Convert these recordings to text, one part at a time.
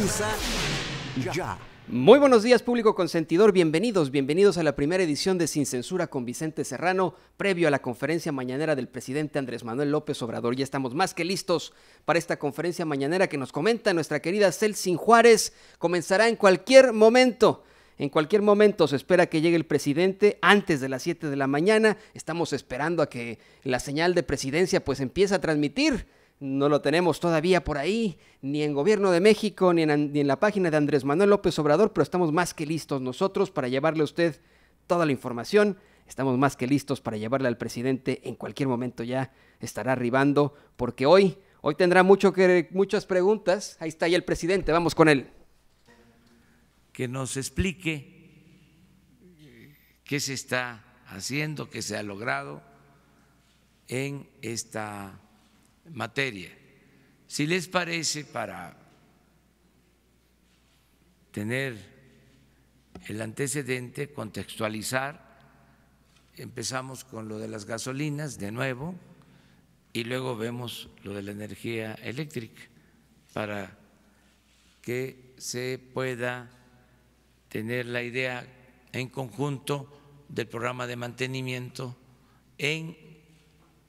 comienza ya. Muy buenos días, público consentidor, bienvenidos a la primera edición de Sin Censura con Vicente Serrano, previo a la conferencia mañanera del presidente Andrés Manuel López Obrador. Ya estamos más que listos para esta conferencia mañanera que nos comenta nuestra querida Celsin Juárez. Comenzará en cualquier momento. En cualquier momento se espera que llegue el presidente antes de las 7 de la mañana. Estamos esperando a que la señal de presidencia pues empiece a transmitir. No lo tenemos todavía por ahí, ni en Gobierno de México, ni en la página de Andrés Manuel López Obrador, pero estamos más que listos nosotros para llevarle a usted toda la información. Estamos más que listos para llevarle al presidente. En cualquier momento ya estará arribando, porque hoy tendrá muchas preguntas. Ahí está ya el presidente, vamos con él. Que nos explique qué se está haciendo, qué se ha logrado en esta materia. Si les parece, para tener el antecedente, contextualizar, empezamos con lo de las gasolinas de nuevo y luego vemos lo de la energía eléctrica para que se pueda tener la idea en conjunto del programa de mantenimiento en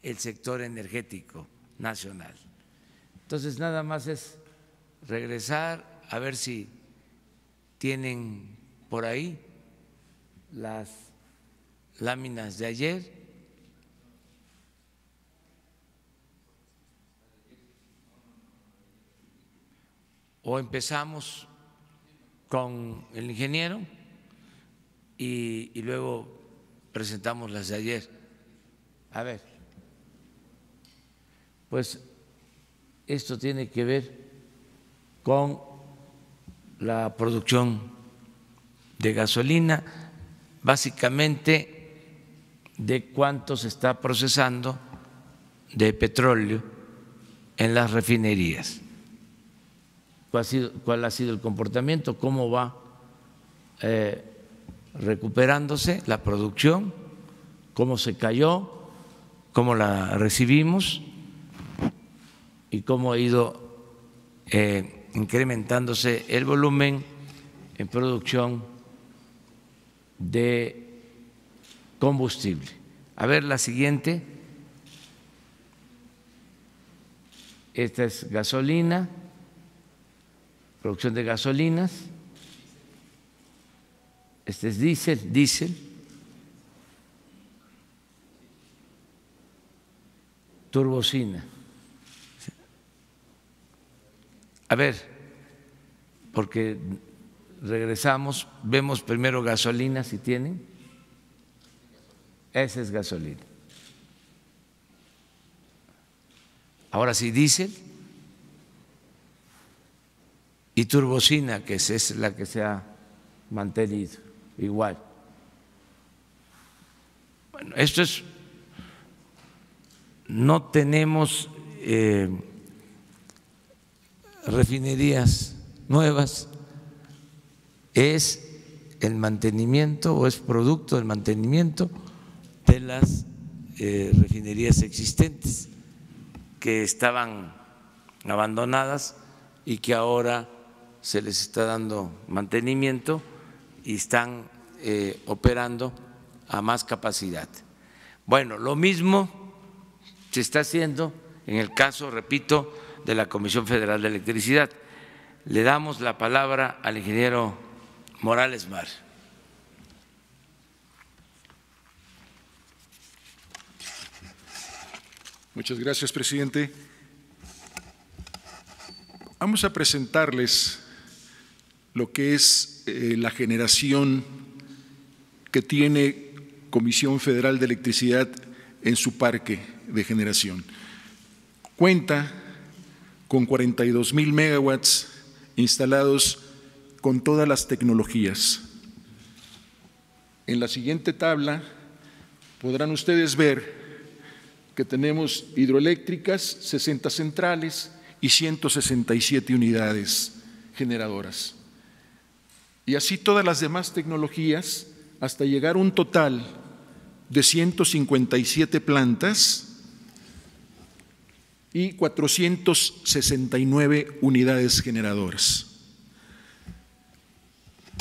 el sector energético nacional. Entonces, nada más es regresar a ver si tienen por ahí las láminas de ayer. O empezamos con el ingeniero y luego presentamos las de ayer. A ver. Pues esto tiene que ver con la producción de gasolina, básicamente de cuánto se está procesando de petróleo en las refinerías, cuál ha sido el comportamiento, cómo va recuperándose la producción, cómo se cayó, cómo la recibimos y cómo ha ido incrementándose el volumen en producción de combustible. A ver, la siguiente. Esta es gasolina, producción de gasolinas. Este es diésel. Turbocina. A ver, porque regresamos, vemos primero gasolina, si tienen. Esa es gasolina. Ahora sí, diésel y turbocina, que es la que se ha mantenido igual. Bueno, esto es, no tenemos refinerías nuevas, es el mantenimiento o es producto del mantenimiento de las refinerías existentes que estaban abandonadas y que ahora se les está dando mantenimiento y están operando a más capacidad. Bueno, lo mismo se está haciendo en el caso, repito, de la Comisión Federal de Electricidad. Le damos la palabra al ingeniero Morales Mar. Muchas gracias, presidente. Vamos a presentarles lo que es la generación que tiene Comisión Federal de Electricidad en su parque de generación. Cuenta con 42,000 megawatts instalados con todas las tecnologías. En la siguiente tabla podrán ustedes ver que tenemos hidroeléctricas, 60 centrales y 167 unidades generadoras. Y así todas las demás tecnologías hasta llegar a un total de 157 plantas y 469 unidades generadoras.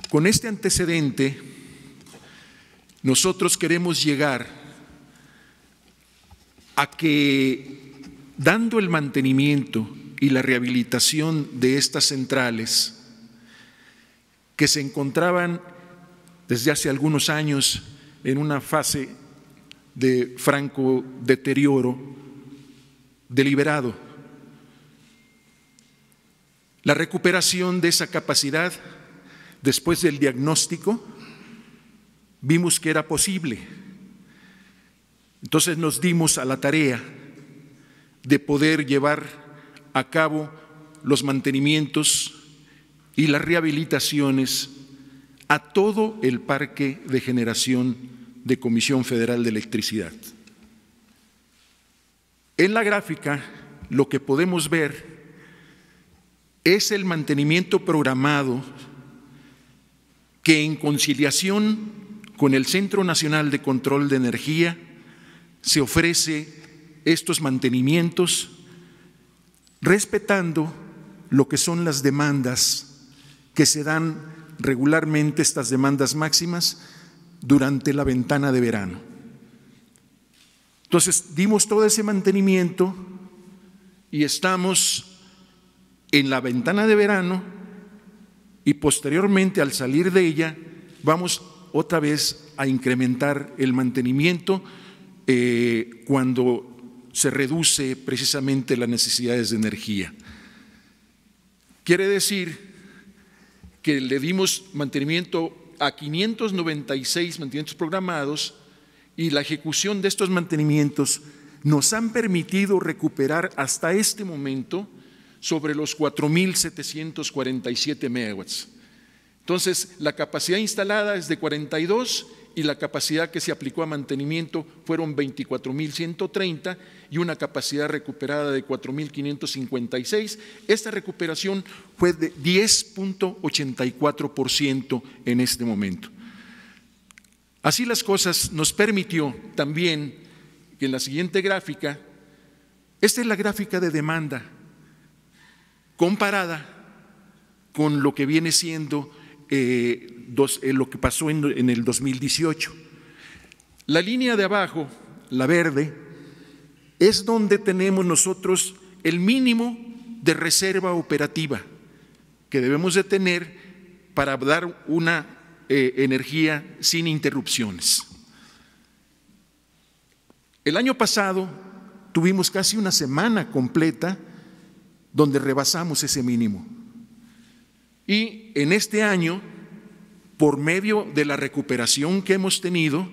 Con este antecedente, nosotros queremos llegar a que, dando el mantenimiento y la rehabilitación de estas centrales, que se encontraban desde hace algunos años en una fase de franco deterioro deliberado, la recuperación de esa capacidad, después del diagnóstico, vimos que era posible. Entonces nos dimos a la tarea de poder llevar a cabo los mantenimientos y las rehabilitaciones a todo el parque de generación de Comisión Federal de Electricidad. En la gráfica lo que podemos ver es el mantenimiento programado que, en conciliación con el Centro Nacional de Control de Energía, se ofrece estos mantenimientos respetando lo que son las demandas que se dan regularmente, estas demandas máximas, durante la ventana de verano. Entonces, dimos todo ese mantenimiento y estamos en la ventana de verano, y posteriormente, al salir de ella, vamos otra vez a incrementar el mantenimiento cuando se reduce precisamente las necesidades de energía. Quiere decir que le dimos mantenimiento a 596 mantenimientos programados, y la ejecución de estos mantenimientos nos han permitido recuperar hasta este momento sobre los 4.747 megawatts. Entonces, la capacidad instalada es de 42 y la capacidad que se aplicó a mantenimiento fueron 24.130 y una capacidad recuperada de 4.556. Esta recuperación fue de 10.84% en este momento. Así las cosas, nos permitió también que en la siguiente gráfica, esta es la gráfica de demanda comparada con lo que viene siendo lo que pasó en el 2018. La línea de abajo, la verde, es donde tenemos nosotros el mínimo de reserva operativa que debemos de tener para dar una energía sin interrupciones. El año pasado tuvimos casi una semana completa donde rebasamos ese mínimo. Y en este año, por medio de la recuperación que hemos tenido,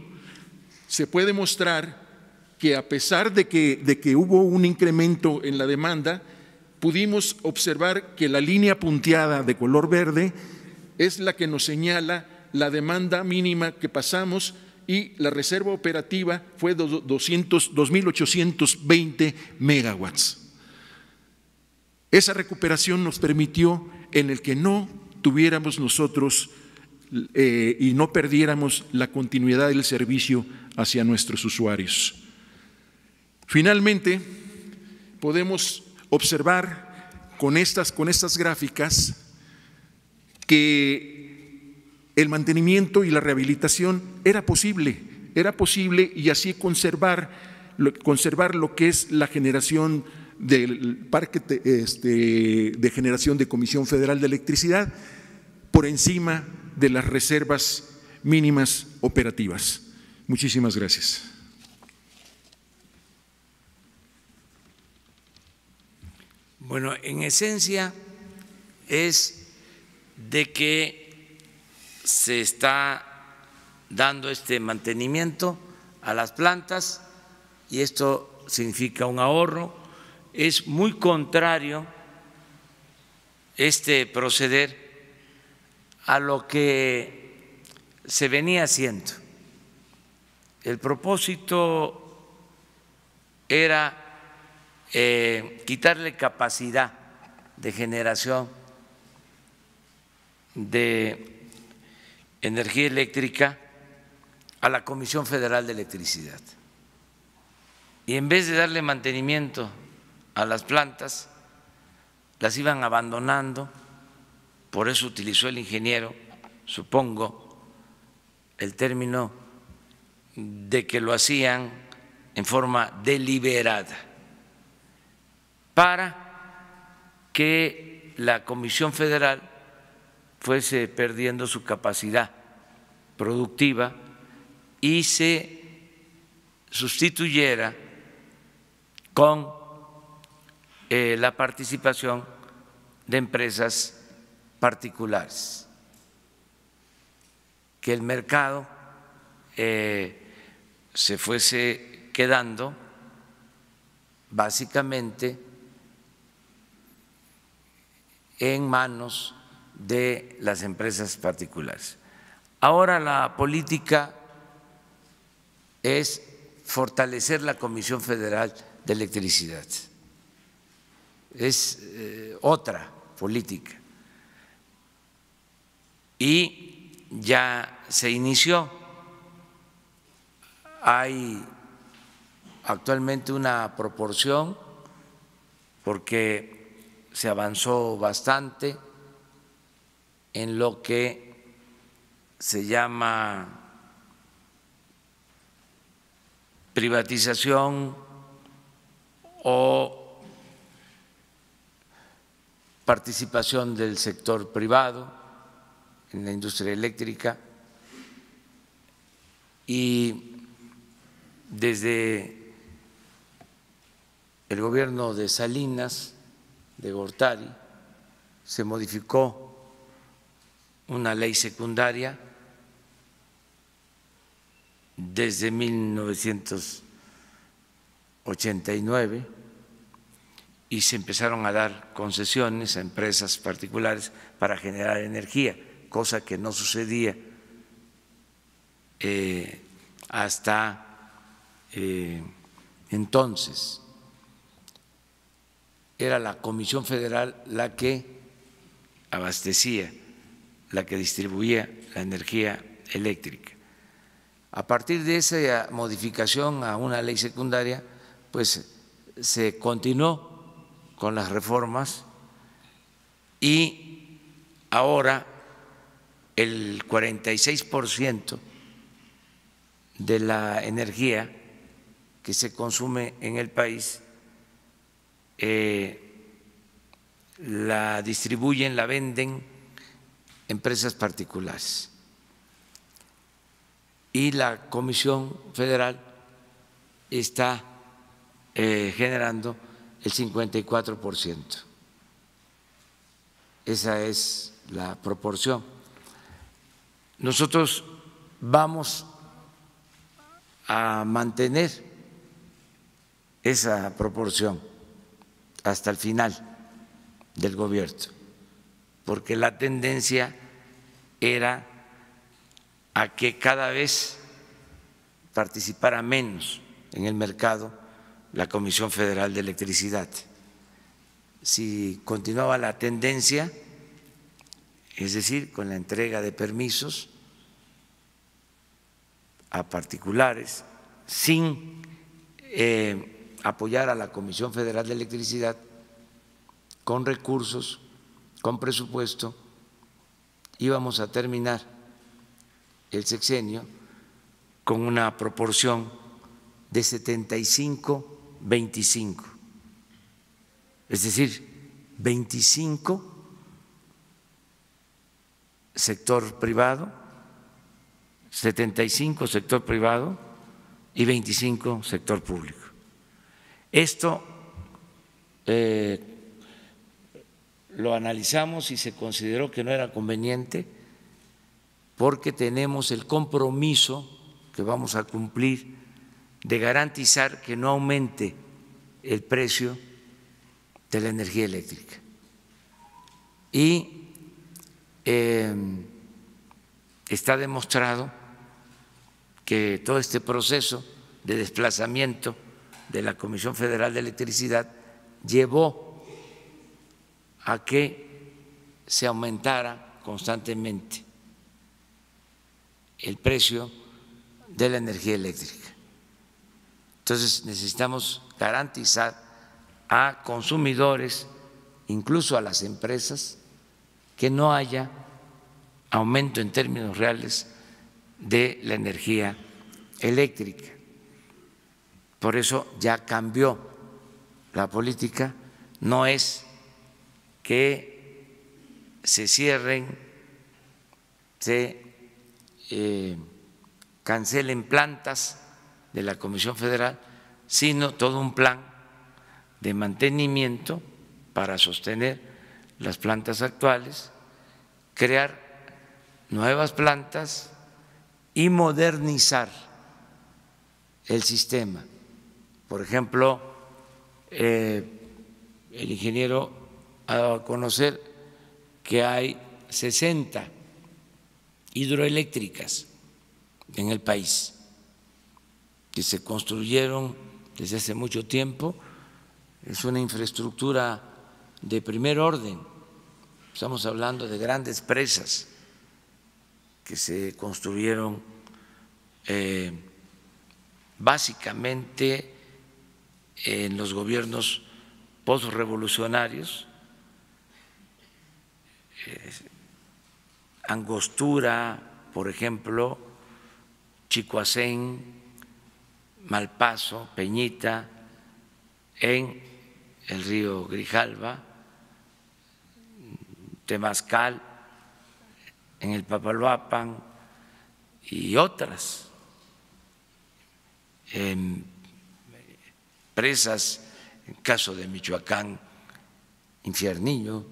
se puede mostrar que, a pesar de que hubo un incremento en la demanda, pudimos observar que la línea punteada de color verde es la que nos señala la demanda mínima que pasamos, y la reserva operativa fue de 2.820 megawatts. Esa recuperación nos permitió en el que no tuviéramos nosotros y no perdiéramos la continuidad del servicio hacia nuestros usuarios. Finalmente, podemos observar con estas gráficas que el mantenimiento y la rehabilitación era posible y así conservar lo que es la generación del parque de generación de Comisión Federal de Electricidad por encima de las reservas mínimas operativas. Muchísimas gracias. Bueno, en esencia es de que se está dando este mantenimiento a las plantas y esto significa un ahorro. Es muy contrario este proceder a lo que se venía haciendo. El propósito era quitarle capacidad de generación de energía eléctrica a la Comisión Federal de Electricidad. Y en vez de darle mantenimiento a las plantas, las iban abandonando. Por eso utilizó el ingeniero supongo, el término de que lo hacían en forma deliberada para que la Comisión Federal fuese perdiendo su capacidad productiva y se sustituyera con la participación de empresas particulares, que el mercado se fuese quedando básicamente en manos de las empresas particulares. Ahora la política es fortalecer la Comisión Federal de Electricidad. Es otra política. Y ya se inició. Hay actualmente una proporción, porque se avanzó bastante en lo que se llama privatización o participación del sector privado en la industria eléctrica, y desde el gobierno de Salinas, de Gortari, se modificó una ley secundaria desde 1989 y se empezaron a dar concesiones a empresas particulares para generar energía, cosa que no sucedía hasta entonces. Era la Comisión Federal la que abastecía, la que distribuía la energía eléctrica. A partir de esa modificación a una ley secundaria, pues se continuó con las reformas y ahora el 46% de la energía que se consume en el país la distribuyen, la venden empresas particulares. Y la Comisión Federal está generando el 54%. Esa es la proporción. Nosotros vamos a mantener esa proporción hasta el final del gobierno, porque la tendencia era a que cada vez participara menos en el mercado la Comisión Federal de Electricidad. Si continuaba la tendencia, es decir, con la entrega de permisos a particulares, sin apoyar a la Comisión Federal de Electricidad con recursos, con presupuesto, íbamos a terminar el sexenio con una proporción de 75-25, es decir, 25 sector privado, 75 sector privado y 25 sector público. Esto lo analizamos y se consideró que no era conveniente porque tenemos el compromiso que vamos a cumplir de garantizar que no aumente el precio de la energía eléctrica. Y está demostrado que todo este proceso de desplazamiento de la Comisión Federal de Electricidad llevó a que se aumentara constantemente el precio de la energía eléctrica. Entonces necesitamos garantizar a consumidores, incluso a las empresas, que no haya aumento en términos reales de la energía eléctrica. Por eso ya cambió la política, no es que se cierren, se cancelen plantas de la Comisión Federal, sino todo un plan de mantenimiento para sostener las plantas actuales, crear nuevas plantas y modernizar el sistema. Por ejemplo, el ingeniero ha dado a conocer que hay 60 hidroeléctricas en el país que se construyeron desde hace mucho tiempo. Es una infraestructura de primer orden. Estamos hablando de grandes presas que se construyeron básicamente en los gobiernos posrevolucionarios. Angostura, por ejemplo, Chicoacén, Malpaso, Peñita, en el río Grijalva, Temazcal, en el Papaloapan y otras presas, en caso de Michoacán, Infiernillo,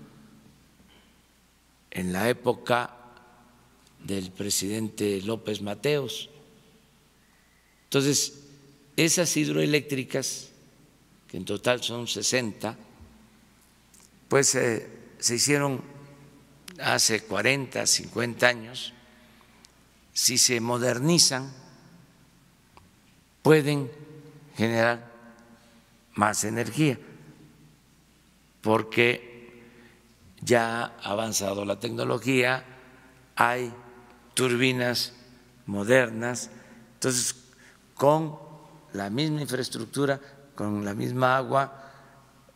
en la época del presidente López Mateos. Entonces, esas hidroeléctricas, que en total son 60, pues se hicieron hace 40, 50 años. Si se modernizan, pueden generar más energía, porque ya ha avanzado la tecnología, hay turbinas modernas. Entonces, con la misma infraestructura, con la misma agua,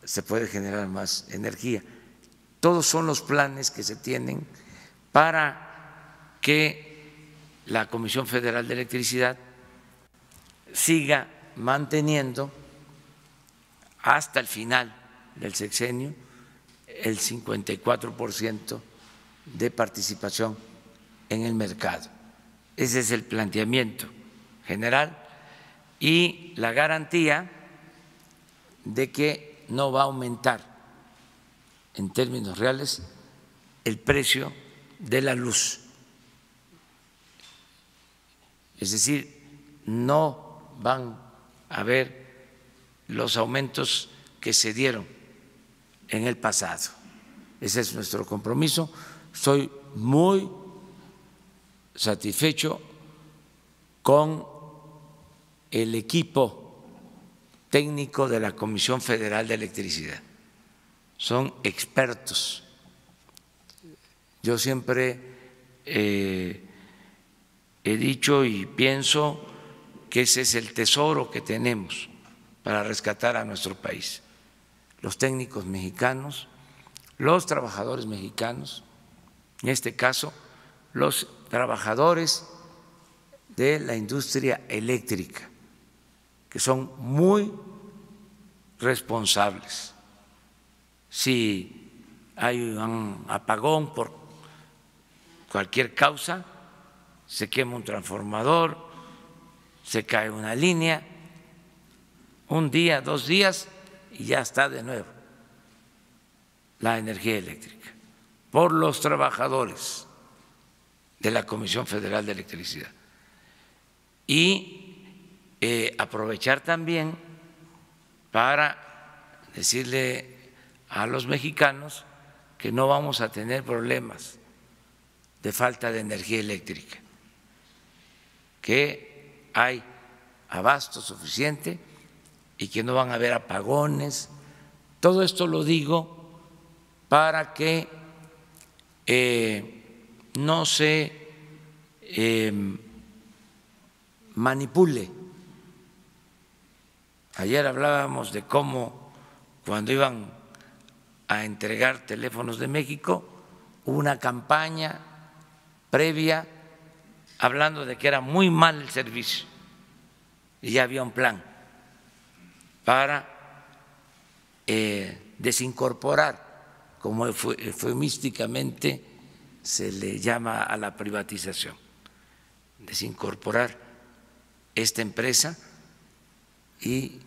se puede generar más energía. Todos son los planes que se tienen para que la Comisión Federal de Electricidad siga manteniendo hasta el final del sexenio el 54% de participación en el mercado. Ese es el planteamiento general y la garantía de que no va a aumentar en términos reales el precio de la luz. Es decir, no van a haber los aumentos que se dieron en el pasado. Ese es nuestro compromiso. Estoy muy satisfecho con el equipo técnico de la Comisión Federal de Electricidad. Son expertos. Yo siempre he dicho y pienso que ese es el tesoro que tenemos para rescatar a nuestro país. Los técnicos mexicanos, los trabajadores mexicanos, en este caso, los trabajadores de la industria eléctrica, que son muy responsables. Si hay un apagón por cualquier causa, se quema un transformador, se cae una línea, un día, 2 días y ya está de nuevo la energía eléctrica, por los trabajadores de la Comisión Federal de Electricidad. Y aprovechar también para decirle a los mexicanos que no vamos a tener problemas de falta de energía eléctrica, que hay abasto suficiente y que no van a haber apagones. Todo esto lo digo para que no se manipule. Ayer hablábamos de cómo cuando iban a entregar teléfonos de México hubo una campaña previa hablando de que era muy mal el servicio y ya había un plan para desincorporar, como eufemísticamente se le llama a la privatización, desincorporar esta empresa y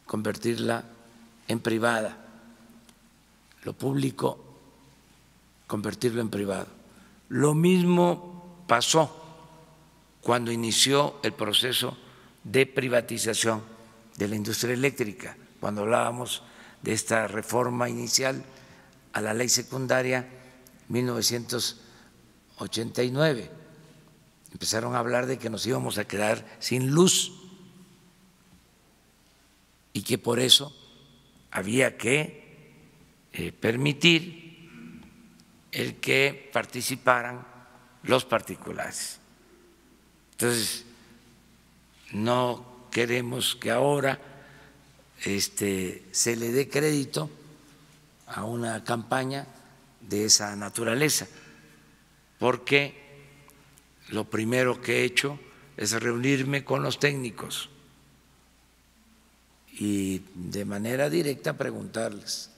convertirla en privada, lo público convertirlo en privado. Lo mismo pasó cuando inició el proceso de privatización de la industria eléctrica, cuando hablábamos de esta reforma inicial a la ley secundaria 1989. Empezaron a hablar de que nos íbamos a quedar sin luz y que por eso había que permitir el que participaran los particulares. Entonces, no queremos que ahora se le dé crédito a una campaña de esa naturaleza, porque lo primero que he hecho es reunirme con los técnicos y de manera directa preguntarles: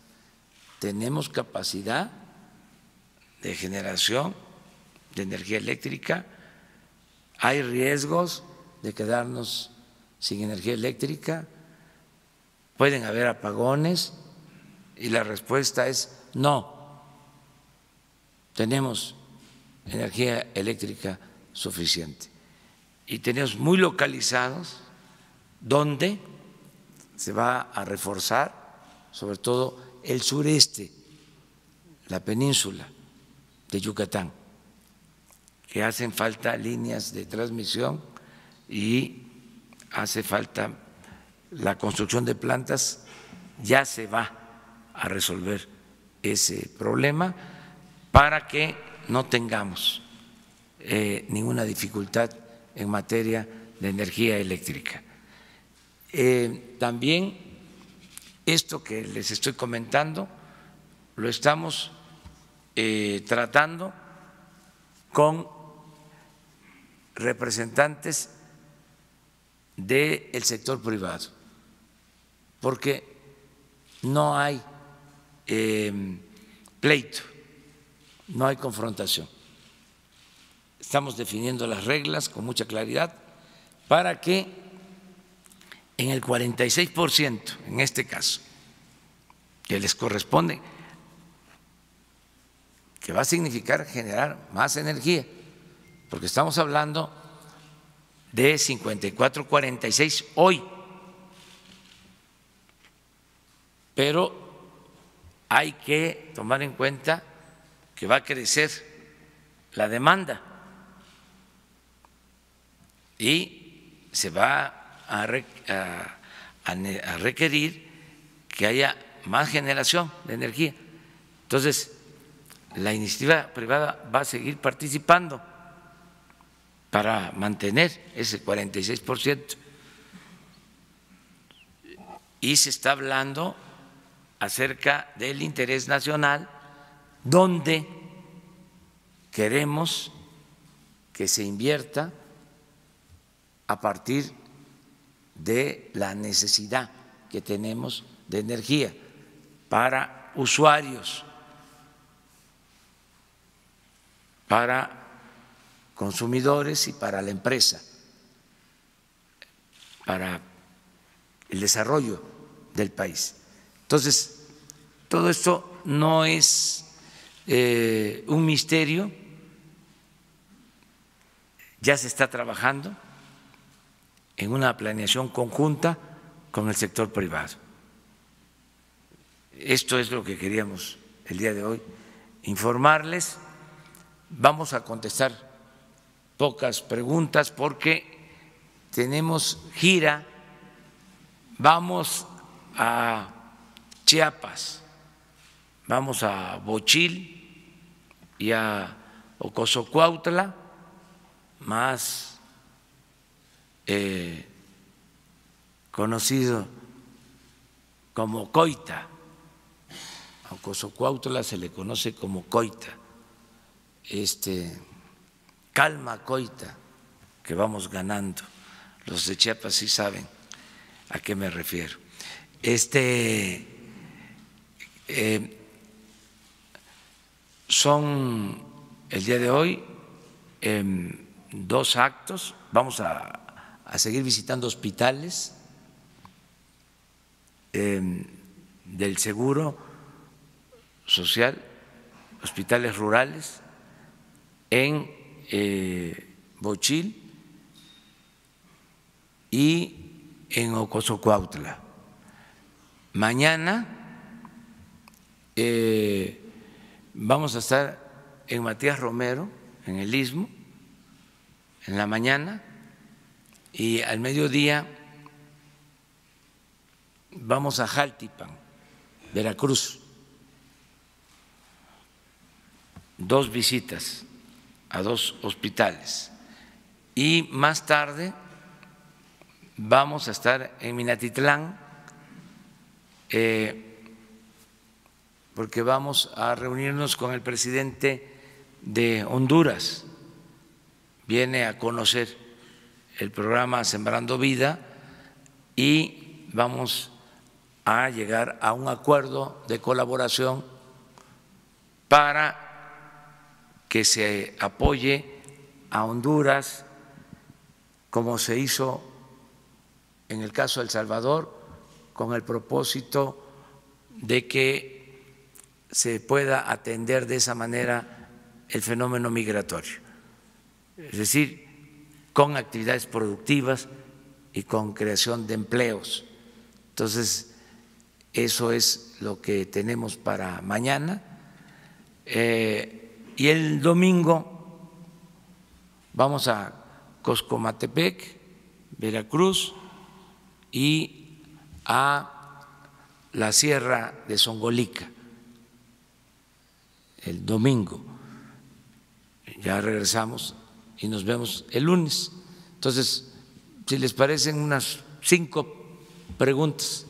¿tenemos capacidad de generación de energía eléctrica? ¿Hay riesgos de quedarnos sin energía eléctrica? ¿Pueden haber apagones? Y la respuesta es no, tenemos energía eléctrica suficiente y tenemos muy localizados donde se va a reforzar sobre todo el sureste, la península de Yucatán, que hacen falta líneas de transmisión y hace falta la construcción de plantas. Ya se va a resolver ese problema para que no tengamos ninguna dificultad en materia de energía eléctrica. También esto que les estoy comentando lo estamos tratando con representantes del sector privado, porque no hay pleito, no hay confrontación. Estamos definiendo las reglas con mucha claridad para que en el 46%, en este caso, que les corresponde, que va a significar generar más energía, porque estamos hablando de 54-46 hoy, pero hay que tomar en cuenta que va a crecer la demanda y se va a requerir que haya más generación de energía. Entonces, la iniciativa privada va a seguir participando para mantener ese 46%. Y se está hablando acerca del interés nacional, donde queremos que se invierta a partir de la necesidad que tenemos de energía para usuarios, para consumidores y para la empresa, para el desarrollo del país. Entonces, todo esto no es un misterio, ya se está trabajando en una planeación conjunta con el sector privado. Esto es lo que queríamos el día de hoy informarles. Vamos a contestar pocas preguntas porque tenemos gira, vamos a Chiapas, vamos a Bochil y a Ocosocuautla, más conocido como Coita. A Ocosocuautla se le conoce como Coita. calma coita que vamos ganando. Los de Chiapas sí saben a qué me refiero. Son el día de hoy 2 actos. Vamos a seguir visitando hospitales del Seguro Social, hospitales rurales en Bochil y en Ocosocuautla. Mañana vamos a estar en Matías Romero, en el Istmo, en la mañana, y al mediodía vamos a Jaltipan, Veracruz. 2 visitas a 2 hospitales. Y más tarde vamos a estar en Minatitlán, porque vamos a reunirnos con el presidente de Honduras. Viene a conocer el programa Sembrando Vida y vamos a llegar a un acuerdo de colaboración para que se apoye a Honduras, como se hizo en el caso de El Salvador, con el propósito de que se pueda atender de esa manera el fenómeno migratorio, es decir, con actividades productivas y con creación de empleos. Entonces, eso es lo que tenemos para mañana. Y el domingo vamos a Coscomatepec, Veracruz, y a la Sierra de Zongolica el domingo. Ya regresamos y nos vemos el lunes. Entonces, si les parecen unas 5 preguntas